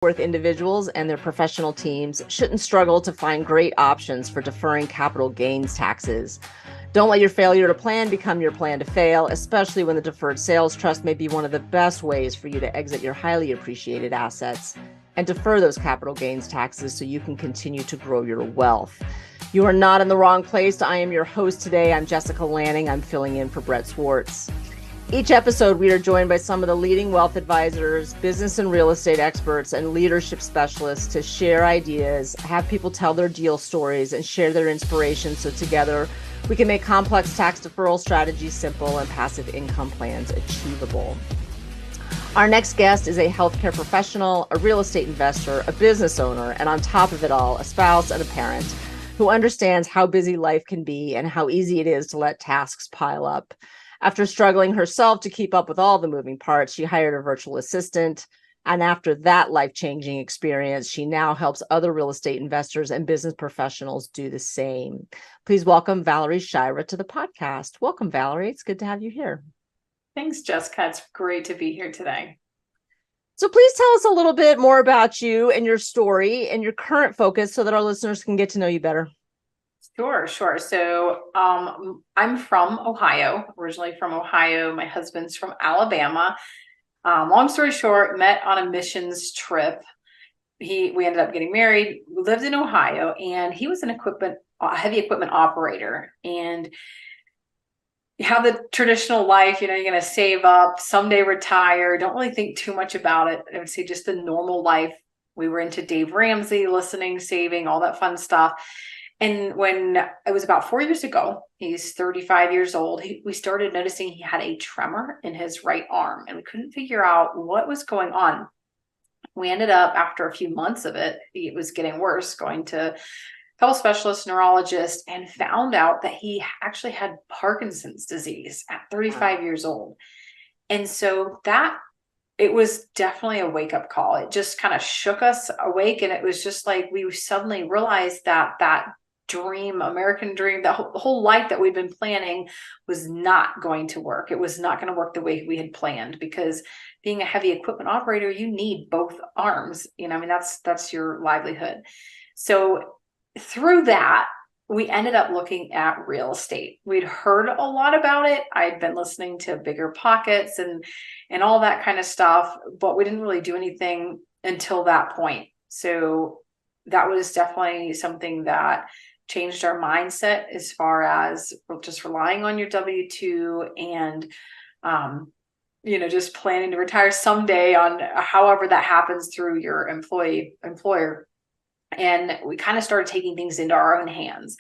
worth individuals and their professional teams shouldn't struggle to find great options for deferring capital gains taxes. Don't let your failure to plan become your plan to fail, especially when the deferred sales trust may be one of the best ways for you to exit your highly appreciated assets and defer those capital gains taxes so you can continue to grow your wealth. You are not in the wrong place. I am your host today. I'm Jessica Lanning. I'm filling in for Brett Swarts. Each episode, we are joined by some of the leading wealth advisors, business and real estate experts, and leadership specialists to share ideas, have people tell their deal stories, and share their inspiration so together we can make complex tax deferral strategies simple and passive income plans achievable. Our next guest is a healthcare professional, a real estate investor, a business owner, and on top of it all, a spouse and a parent who understands how busy life can be and how easy it is to let tasks pile up. After struggling herself to keep up with all the moving parts, she hired a virtual assistant. And after that life-changing experience, she now helps other real estate investors and business professionals do the same. Please welcome Valerie Shirah to the podcast. Welcome, Valerie. It's good to have you here. Thanks, Jessica. It's great to be here today. So please tell us a little bit more about you and your story and your current focus so that our listeners can get to know you better. Sure. So I'm from Ohio, originally from Ohio. My husband's from Alabama. Long story short, met on a missions trip. We ended up getting married. We lived in Ohio, and he was a heavy equipment operator. And you have the traditional life, you're going to save up, someday retire. Don't really think too much about it. I would say just the normal life. We were into Dave Ramsey, listening, saving, all that fun stuff. And when it was about 4 years ago, he's 35 years old, we started noticing he had a tremor in his right arm, and we couldn't figure out what was going on. We ended up, after a few months of it was getting worse, going to a couple specialists, neurologist, and found out that he actually had Parkinson's disease at 35 years old. And so it was definitely a wake-up call. It just kind of shook us awake, and it was just like we suddenly realized that dream, American dream, the whole life that we've been planning was not going to work. It was not going to work the way we had planned, because being a heavy equipment operator, you need both arms. That's your livelihood. So through that, we ended up looking at real estate. We'd heard a lot about it. I'd been listening to Bigger Pockets and all that kind of stuff, but we didn't really do anything until that point. So that was definitely something that changed our mindset as far as just relying on your W-2 and, just planning to retire someday on however that happens through your employer. And we kind of started taking things into our own hands.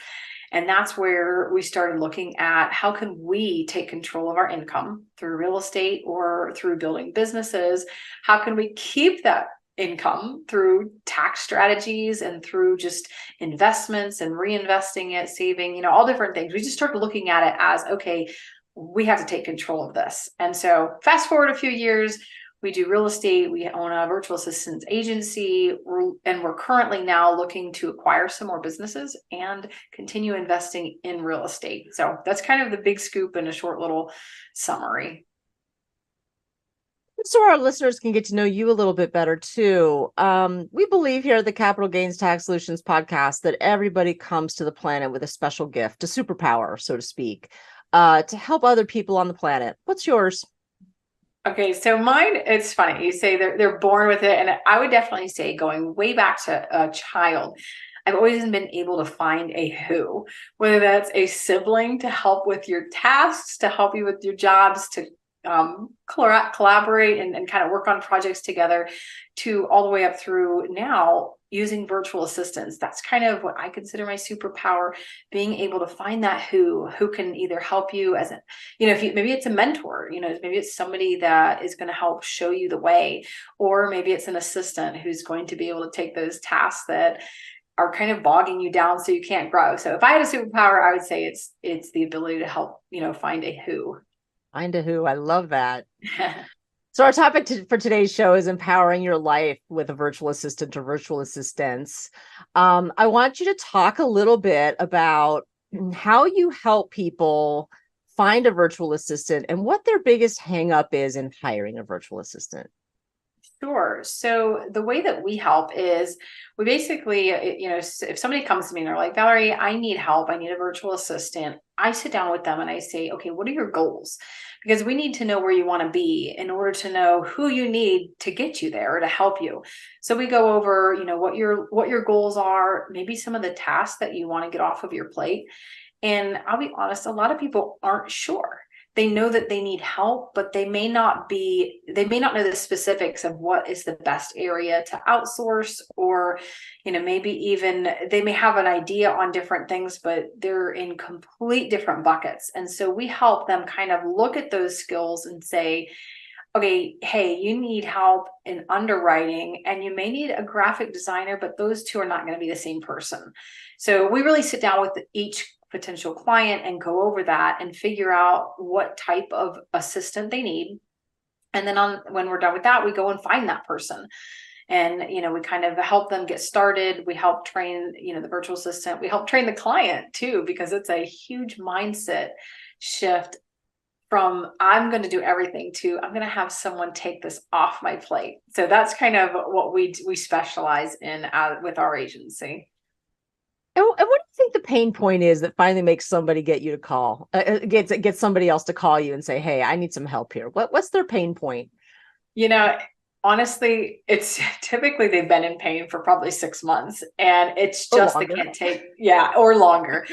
And that's where we started looking at how can we take control of our income through real estate or through building businesses? How can we keep that income through tax strategies and through just investments and reinvesting it, saving, all different things. We just started looking at it as, okay, we have to take control of this. And so fast forward a few years, we do real estate. We own a virtual assistance agency, and we're currently now looking to acquire some more businesses and continue investing in real estate. So that's kind of the big scoop in a short little summary. So our listeners can get to know you a little bit better too. We believe here at the Capital Gains Tax Solutions podcast that everybody comes to the planet with a special gift, a superpower, so to speak, to help other people on the planet. What's yours? Okay, so mine, it's funny. You say they're born with it. And I would definitely say, going way back to a child, I've always been able to find a who, whether that's a sibling to help with your tasks, to help you with your jobs, to collaborate and kind of work on projects together, to all the way up through now using virtual assistants. That's kind of what I consider my superpower, being able to find that who can either help you as maybe it's a mentor, maybe it's somebody that is going to help show you the way, or maybe it's an assistant who's going to be able to take those tasks that are kind of bogging you down so you can't grow. So if I had a superpower, I would say it's the ability to help, find a who. Find a who. I love that. So our topic for today's show is empowering your life with a virtual assistant or virtual assistants. I want you to talk a little bit about how you help people find a virtual assistant and what their biggest hang up is in hiring a virtual assistant. Sure. So the way that we help is we basically, if somebody comes to me and they're like, Valerie, I need help, I need a virtual assistant, I sit down with them and I say, okay, what are your goals? Because we need to know where you want to be in order to know who you need to get you there or to help you. So we go over, what your goals are, maybe some of the tasks that you want to get off of your plate. And I'll be honest, a lot of people aren't sure. They know that they need help, but they may not know the specifics of what is the best area to outsource, or, maybe even they may have an idea on different things, but they're in complete different buckets. And so we help them kind of look at those skills and say, okay, hey, you need help in underwriting and you may need a graphic designer, but those two are not going to be the same person. So we really sit down with each potential client and go over that and figure out what type of assistant they need. And then when we're done with that, we go and find that person. And, we kind of help them get started. We help train, the virtual assistant. We help train the client too, because it's a huge mindset shift from I'm going to do everything to I'm going to have someone take this off my plate. So that's kind of what we specialize in with our agency. And what do you think the pain point is that finally makes somebody get you to call, get somebody else to call you and say, hey, I need some help here? What's their pain point? You know, honestly, it's typically they've been in pain for probably 6 months, and it's Or just they longer. can't take, yeah, or longer.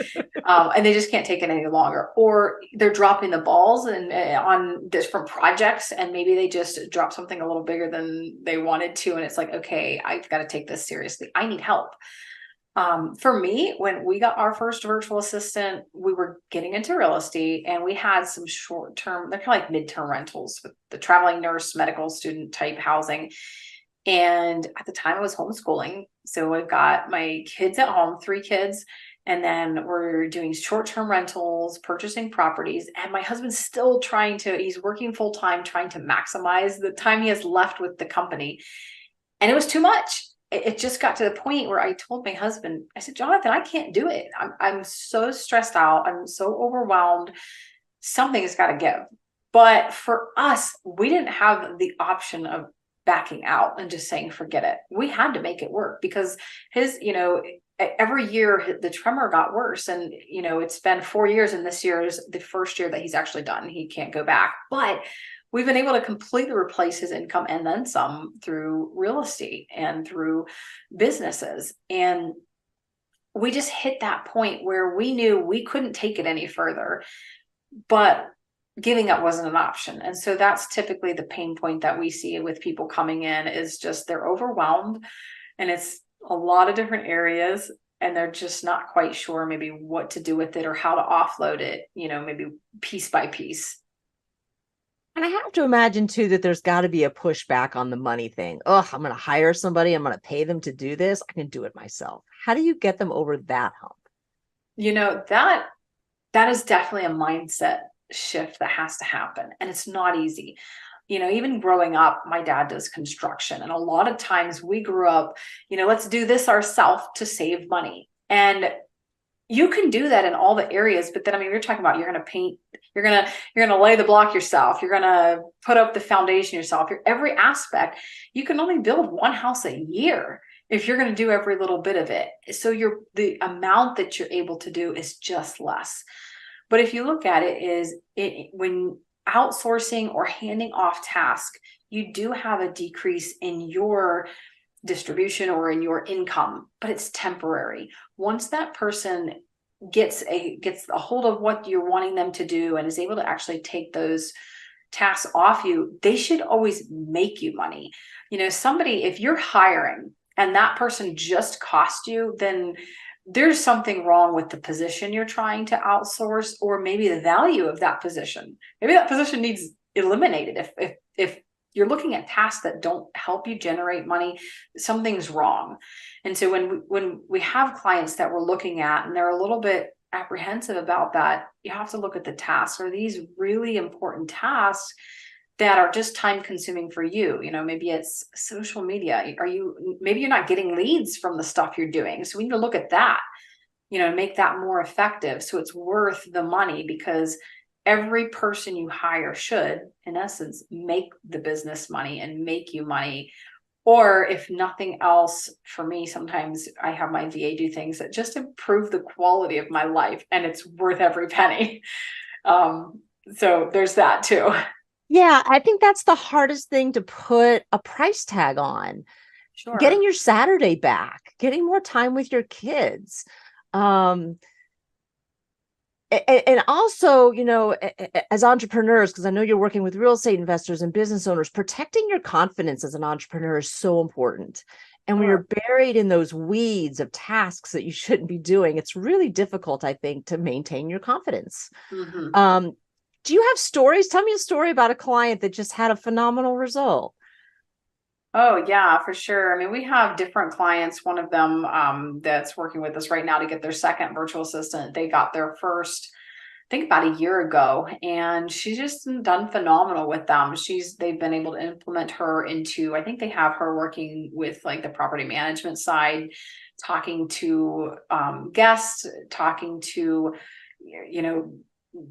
And they just can't take it any longer, or they're dropping the balls and on different projects, and maybe they just drop something a little bigger than they wanted to, and it's like, okay, I've got to take this seriously. I need help. For me, when we got our first virtual assistant, we were getting into real estate and we had some short-term, they're kind of like midterm rentals with the traveling nurse, medical student type housing. And at the time I was homeschooling. So I've got my kids at home, 3 kids, and then we're doing short-term rentals, purchasing properties. And my husband's still he's working full-time, trying to maximize the time he has left with the company. And it was too much. It just got to the point where I told my husband, I said, Jonathan, I can't do it. I'm so stressed out. I'm so overwhelmed. Something has got to give. But for us, we didn't have the option of backing out and just saying, forget it. We had to make it work because every year the tremor got worse. And, it's been 4 years, and this year is the first year that he's actually done. He can't go back. But we've been able to completely replace his income and then some through real estate and through businesses. And we just hit that point where we knew we couldn't take it any further, but giving up wasn't an option. And so that's typically the pain point that we see with people coming in, is just they're overwhelmed, and it's a lot of different areas, and they're just not quite sure maybe what to do with it or how to offload it, maybe piece by piece. And I have to imagine too that there's got to be a pushback on the money thing. Oh, I'm going to hire somebody. I'm going to pay them to do this. I can do it myself. How do you get them over that hump? That is definitely a mindset shift that has to happen. And it's not easy. Even growing up, my dad does construction. And a lot of times we grew up, let's do this ourselves to save money. And you can do that in all the areas, but then, you're talking about, you're going to paint, you're going to lay the block yourself. You're going to put up the foundation yourself. Every aspect, you can only build one house a year if you're going to do every little bit of it. So the amount that you're able to do is just less. But if you look at it, when outsourcing or handing off tasks, you do have a decrease in your distribution or in your income, but it's temporary. Once that person gets a hold of what you're wanting them to do and is able to actually take those tasks off you, they should always make you money. Somebody, if you're hiring and that person just cost you, then there's something wrong with the position you're trying to outsource, or maybe the value of that position. Maybe that position needs eliminated. If you're looking at tasks that don't help you generate money, something's wrong. And so when we have clients that we're looking at and they're a little bit apprehensive about that, you have to look at the tasks. Are these really important tasks that are just time consuming for you? Maybe it's social media. Maybe you're not getting leads from the stuff you're doing. So we need to look at that, make that more effective. So it's worth the money, because every person you hire should, in essence, make the business money and make you money. Or if nothing else, for me, sometimes I have my VA do things that just improve the quality of my life, and it's worth every penny. So there's that too. Yeah, I think that's the hardest thing to put a price tag on. Getting Sure. your Saturday back, getting more time with your kids. Um, and also, as entrepreneurs, because I know you're working with real estate investors and business owners, protecting your confidence as an entrepreneur is so important. And when Sure. you're buried in those weeds of tasks that you shouldn't be doing, it's really difficult, I think, to maintain your confidence. Mm-hmm. Um, do you have stories? Tell me a story about a client that just had a phenomenal result. Oh yeah, for sure. I mean, we have different clients. One of them that's working with us right now to get their second virtual assistant. They got their first, I think about a year ago, and she's just done phenomenal with them. They've been able to implement her into, I think they have her working with like the property management side, talking to guests, talking to, you know,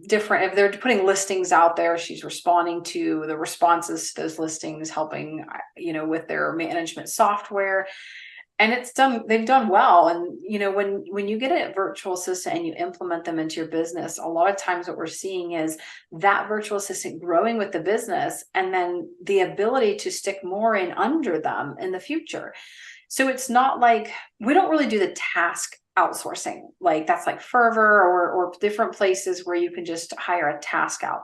different, if they're putting listings out there, she's responding to the responses to those listings, helping with their management software. And they've done well. And when you get a virtual assistant and you implement them into your business, a lot of times what we're seeing is that virtual assistant growing with the business, and then the ability to stick more in under them in the future. So it's not like, we don't really do the task outsourcing. Like that's like Fervor or different places where you can just hire a task out.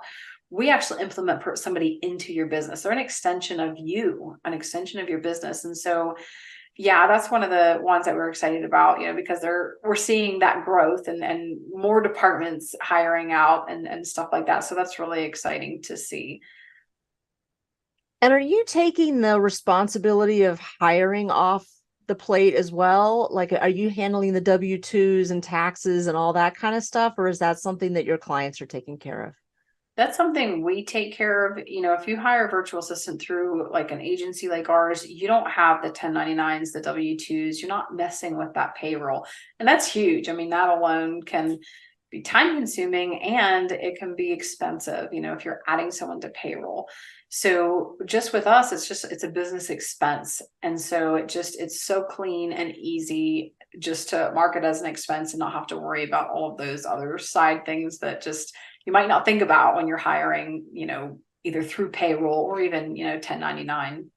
We actually implement somebody into your business. They're an extension of you, an extension of your business. And so, yeah, that's one of the ones that we're excited about, because we're seeing that growth and more departments hiring out and stuff like that. So that's really exciting to see. And are you taking the responsibility of hiring off the plate as well? Like, are you handling the W-2s and taxes and all that kind of stuff? Or is that something that your clients are taking care of? That's something we take care of. If you hire a virtual assistant through like an agency like ours, you don't have the 1099s, the W-2s, you're not messing with that payroll. And that's huge. I mean, that alone can be time consuming and it can be expensive, if you're adding someone to payroll. So just with us, it's a business expense. And so it's so clean and easy just to mark it as an expense and not have to worry about all of those other side things that just you might not think about when you're hiring, either through payroll or even, 1099.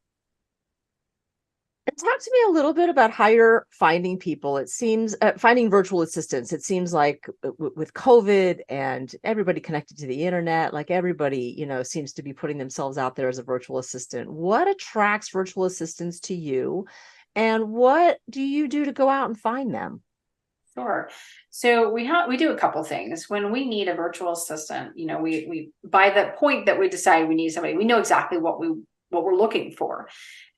And talk to me a little bit about how you're finding people. It seems finding virtual assistants. It seems like with COVID and everybody connected to the internet, like everybody, seems to be putting themselves out there as a virtual assistant. What attracts virtual assistants to you? And what do you do to go out and find them? Sure. So we do a couple things. When we need a virtual assistant, we by the point that we decide we need somebody, we know exactly what we're looking for.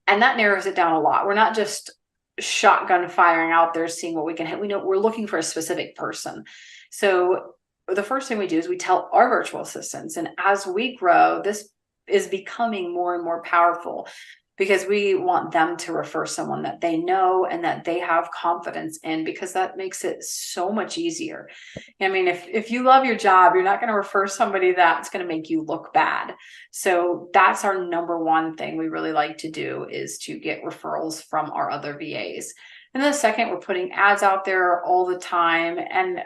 And that narrows it down a lot. We're not just shotgun firing out there, seeing what we can hit. We know we're looking for a specific person. So the first thing we do is we tell our virtual assistants. And as we grow, this is becoming more and more powerful because we want them to refer someone that they know and that they have confidence in, because that makes it so much easier. I mean, if you love your job, you're not going to refer somebody that's going to make you look bad. So that's our number one thing we really like to do, is to get referrals from our other VAs. And then the second, we're putting ads out there all the time. And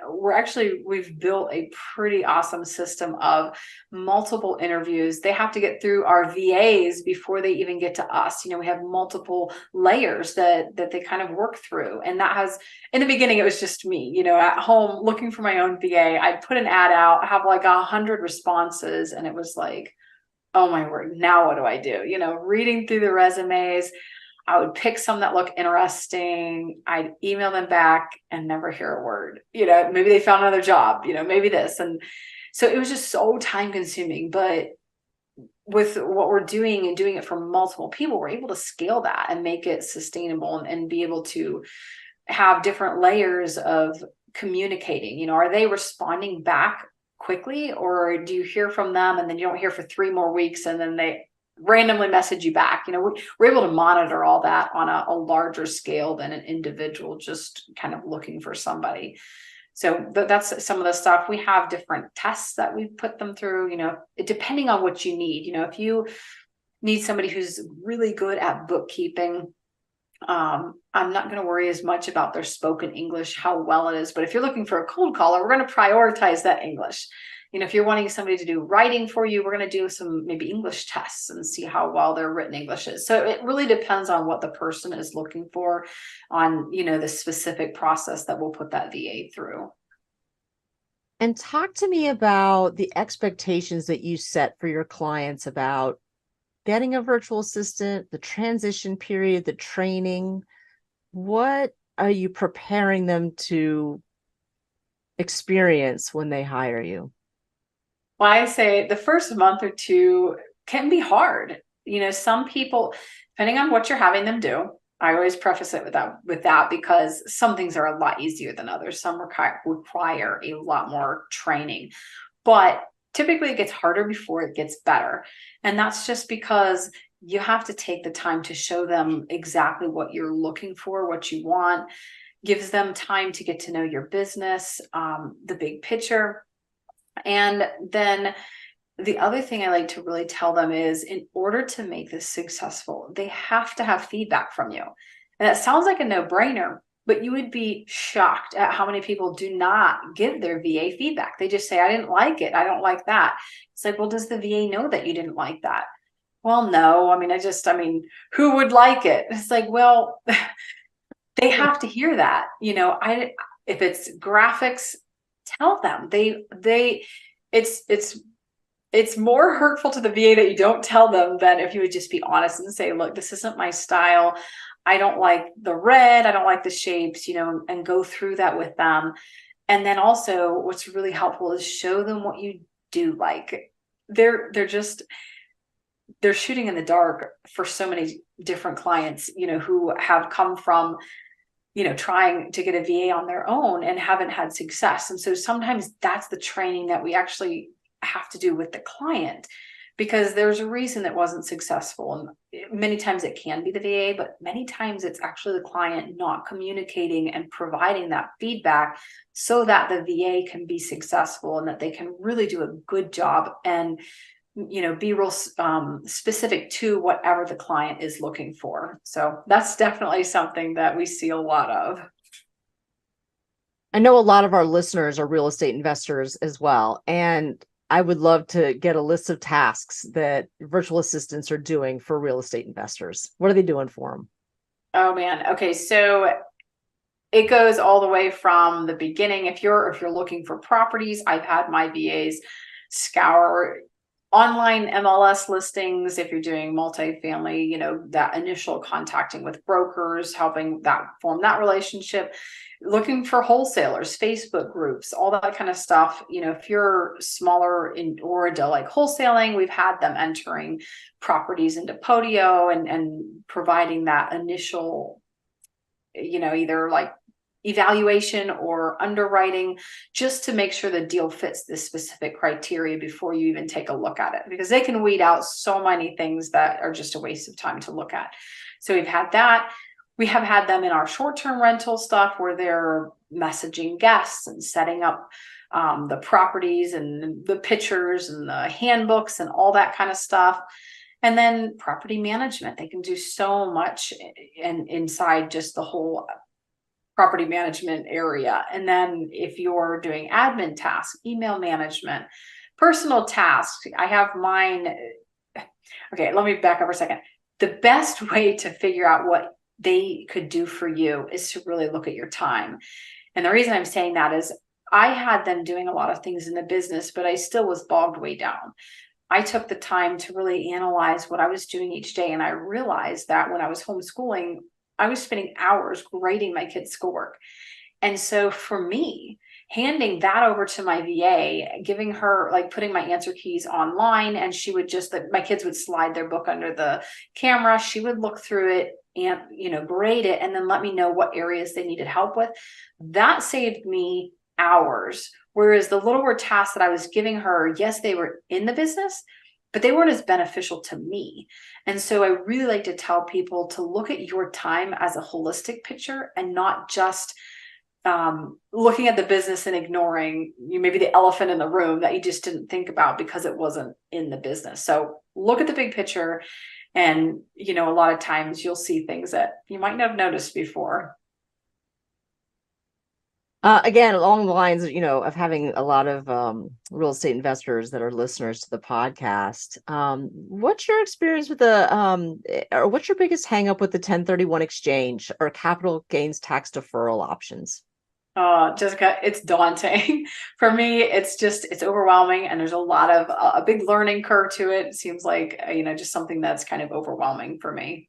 we've built a pretty awesome system of multiple interviews. They have to get through our VAs before they even get to us. We have multiple layers that they kind of work through. And that has, in the beginning, it was just me, at home looking for my own VA. I'd put an ad out, have like 100 responses. And it was like, oh my word, now what do I do? Reading through the resumes, I would pick some that look interesting. I'd email them back and never hear a word. Maybe they found another job, maybe this. And so it was just so time consuming. But with what we're doing and doing it for multiple people, we're able to scale that and make it sustainable and be able to have different layers of communicating. Are they responding back quickly, or do you hear from them and then you don't hear for 3 more weeks and then they randomly message you back? We're able to monitor all that on a larger scale than an individual just kind of looking for somebody. So that's some of the stuff. We have different tests that we put them through, depending on what you need. If you need somebody who's really good at bookkeeping, I'm not going to worry as much about their spoken English, how well it is. But if you're looking for a cold caller, we're going to prioritize that English. If you're wanting somebody to do writing for you, we're going to do some maybe English tests and see how well their written English is. So it really depends on what the person is looking for on, the specific process that we'll put that VA through. And talk to me about the expectations that you set for your clients about getting a virtual assistant, the transition period, the training. What are you preparing them to experience when they hire you? Well, I say the first month or two can be hard. Some people, depending on what you're having them do, I always preface it with that because some things are a lot easier than others. Some require a lot more training, but typically it gets harder before it gets better. And that's just because you have to take the time to show them exactly what you're looking for, what you want, gives them time to get to know your business, the big picture. And then the other thing I like to really tell them is, in order to make this successful, they have to have feedback from you. And that sounds like a no-brainer, but you would be shocked at how many people do not give their VA feedback. They just say, I didn't like it. I don't like that. It's like, well, does the VA know that you didn't like that? Well, no. Who would like it? It's like, well, they have to hear that. If it's graphics, tell them. It's more hurtful to the VA that you don't tell them than if you would just be honest and say, look, this isn't my style. I don't like the red. I don't like the shapes, and go through that with them. And then also what's really helpful is show them what you do like. They're shooting in the dark for so many different clients, who have come from, trying to get a VA on their own and haven't had success. And so sometimes that's the training that we actually have to do with the client, because there's a reason it wasn't successful. And many times it can be the VA, but many times it's actually the client not communicating and providing that feedback so that the VA can be successful and that they can really do a good job and be real specific to whatever the client is looking for. So that's definitely something that we see a lot of. I know a lot of our listeners are real estate investors as well. And I would love to get a list of tasks that virtual assistants are doing for real estate investors. What are they doing for them? Oh man. Okay. So it goes all the way from the beginning. If you're looking for properties, I've had my VAs scour online MLS listings. If you're doing multifamily, that initial contacting with brokers, helping that form that relationship, looking for wholesalers, Facebook groups, all that kind of stuff. If you're smaller or like wholesaling, we've had them entering properties into Podio and providing that initial, either like evaluation or underwriting, just to make sure the deal fits this specific criteria before you even take a look at it, because they can weed out so many things that are just a waste of time to look at. So we've had that. We have had them in our short-term rental stuff where they're messaging guests and setting up the properties and the pictures and the handbooks and all that kind of stuff. And then property management, they can do so much inside just the whole property management area. And then if you're doing admin tasks, email management, personal tasks, I have mine. Okay, let me back up for a second. The best way to figure out what they could do for you is to really look at your time. And the reason I'm saying that is I had them doing a lot of things in the business, but I still was bogged way down. I took the time to really analyze what I was doing each day. And I realized that when I was homeschooling, I was spending hours grading my kids' schoolwork. And so for me, handing that over to my VA, giving her, like putting my answer keys online, and she would just, my kids would slide their book under the camera. She would look through it and, grade it, and then let me know what areas they needed help with. That saved me hours. Whereas the little word tasks that I was giving her, yes, they were in the business, but they weren't as beneficial to me. And so I really like to tell people to look at your time as a holistic picture and not just looking at the business and ignoring maybe the elephant in the room that you just didn't think about because it wasn't in the business. So look at the big picture, and a lot of times you'll see things that you might not have noticed before. Again, along the lines, of having a lot of real estate investors that are listeners to the podcast, what's your experience with or what's your biggest hang up with the 1031 exchange or capital gains tax deferral options? Jessica, it's daunting. For me, it's overwhelming, and there's a big learning curve to it. It seems like, just something that's kind of overwhelming for me.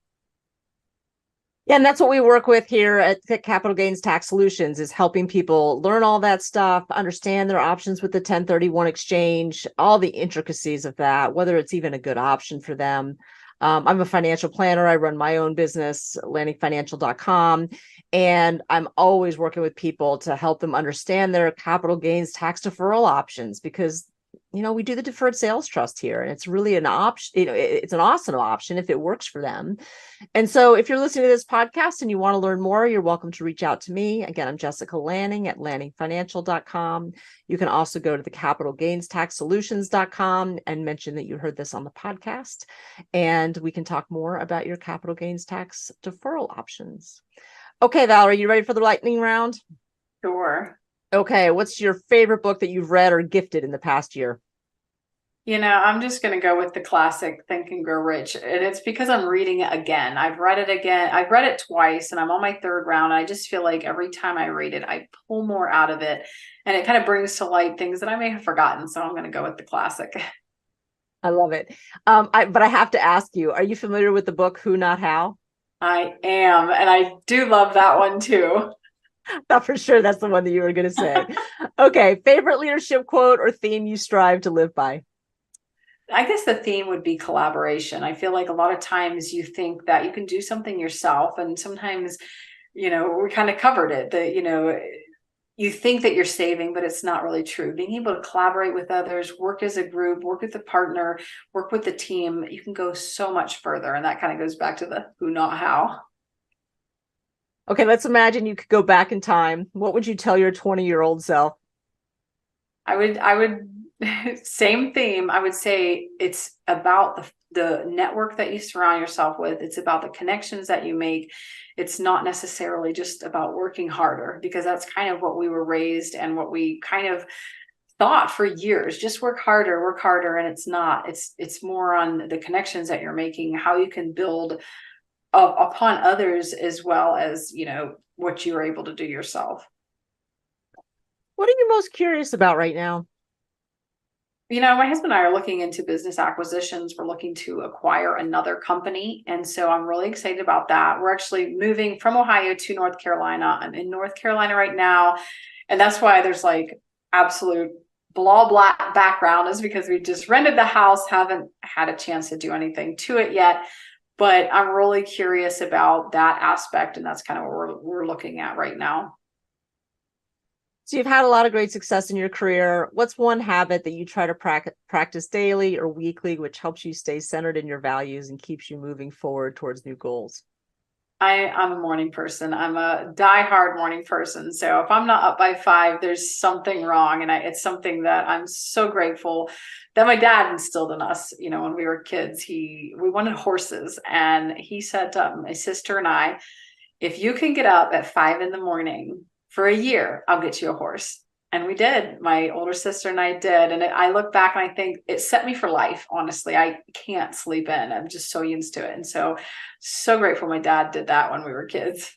Yeah, and that's what we work with here at Capital Gains Tax Solutions, is helping people learn all that stuff, understand their options with the 1031 exchange, all the intricacies of that, whether it's even a good option for them. I'm a financial planner. I run my own business, landingfinancial.com, and I'm always working with people to help them understand their capital gains tax deferral options, because we do the deferred sales trust here, and it's really an option. It's an awesome option if it works for them. And so if you're listening to this podcast and you want to learn more, you're welcome to reach out to me. Again, I'm Jessica Lanning at landingfinancial.com. You can also go to the capitalgainstaxsolutions.com and mention that you heard this on the podcast, and we can talk more about your capital gains tax deferral options. Okay, Valerie, you ready for the lightning round? Sure. Okay, what's your favorite book that you've read or gifted in the past year? I'm just going to go with the classic Think and Grow Rich. And it's because I'm reading it again. I've read it again. I've read it twice, and I'm on my third round. And I just feel like every time I read it, I pull more out of it, and it kind of brings to light things that I may have forgotten. So I'm going to go with the classic. I love it. But I have to ask you, are you familiar with the book Who Not How? I am. And I do love that one too. Thought for sure that's the one that you were going to say. Okay. Favorite leadership quote or theme you strive to live by? I guess the theme would be collaboration. I feel like a lot of times you think that you can do something yourself, and sometimes, we kind of covered it, that, you think that you're saving, but it's not really true. Being able to collaborate with others, work as a group, work with a partner, work with the team, you can go so much further. And that kind of goes back to the who, not how. Okay, let's imagine you could go back in time. What would you tell your 20-year-old self? I would same theme. I would say it's about the network that you surround yourself with. It's about the connections that you make. It's not necessarily just about working harder, because that's kind of what we were raised and what we kind of thought for years. Just work harder. And it's not. It's more on the connections that you're making, how you can build upon others, as well as, what you're able to do yourself. What are you most curious about right now? My husband and I are looking into business acquisitions. We're looking to acquire another company. And so I'm really excited about that. We're actually moving from Ohio to North Carolina. I'm in North Carolina right now. And that's why there's like absolute blah, blah background, is because we just rented the house, haven't had a chance to do anything to it yet. But I'm really curious about that aspect. And that's kind of what we're looking at right now. So you've had a lot of great success in your career. What's one habit that you try to practice daily or weekly, which helps you stay centered in your values and keeps you moving forward towards new goals? I'm a morning person. I'm a diehard morning person. So if I'm not up by 5, there's something wrong. And it's something that I'm so grateful that my dad instilled in us. When we were kids, we wanted horses, and he said to my sister and I, if you can get up at 5 a.m. for a year, I'll get you a horse. And we did. My older sister and I did. And I look back and I think it set me for life. Honestly, I can't sleep in. I'm just so used to it. And so grateful my dad did that when we were kids.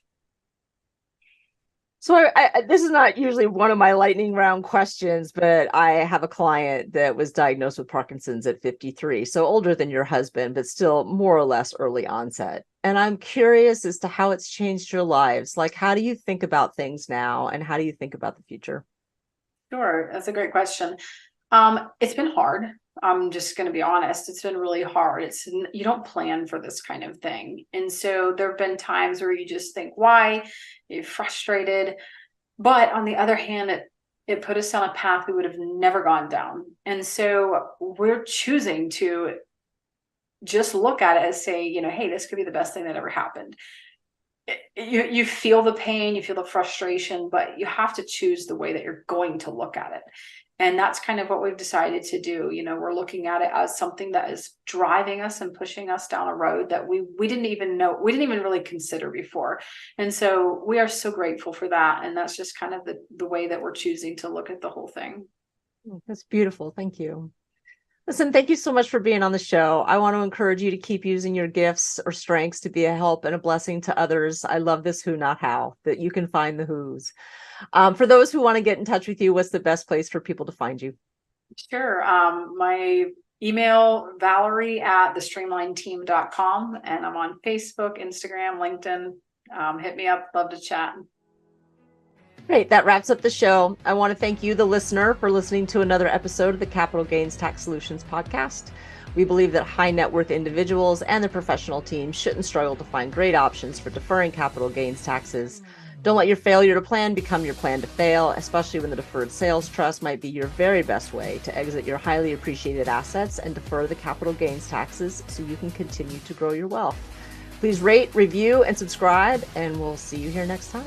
So this is not usually one of my lightning round questions, but I have a client that was diagnosed with Parkinson's at 53. So older than your husband, but still more or less early onset. And I'm curious as to how it's changed your lives. Like, how do you think about things now, and how do you think about the future? Sure. That's a great question. It's been hard. I'm just going to be honest. It's been really hard. You don't plan for this kind of thing. And so there've been times where you just think, why? You're frustrated. But on the other hand, it put us on a path we would have never gone down. And so we're choosing to just look at it and say, hey, this could be the best thing that ever happened. you feel the pain, you feel the frustration, but you have to choose the way that you're going to look at it. And that's kind of what we've decided to do. We're looking at it as something that is driving us and pushing us down a road that we didn't even know, we didn't even really consider before. And so we are so grateful for that. And that's just kind of the way that we're choosing to look at the whole thing. That's beautiful. Thank you. Listen, thank you so much for being on the show. I want to encourage you to keep using your gifts or strengths to be a help and a blessing to others. I love this who, not how, that you can find the who's. For those who want to get in touch with you, what's the best place for people to find you? Sure. My email, Valerie@thestreamlineteam.com, and I'm on Facebook, Instagram, LinkedIn. Hit me up. Love to chat. Great. That wraps up the show. I want to thank you, the listener, for listening to another episode of the Capital Gains Tax Solutions podcast. We believe that high net worth individuals and their professional teams shouldn't struggle to find great options for deferring capital gains taxes. Don't let your failure to plan become your plan to fail, especially when the deferred sales trust might be your very best way to exit your highly appreciated assets and defer the capital gains taxes so you can continue to grow your wealth. Please rate, review, and subscribe, and we'll see you here next time.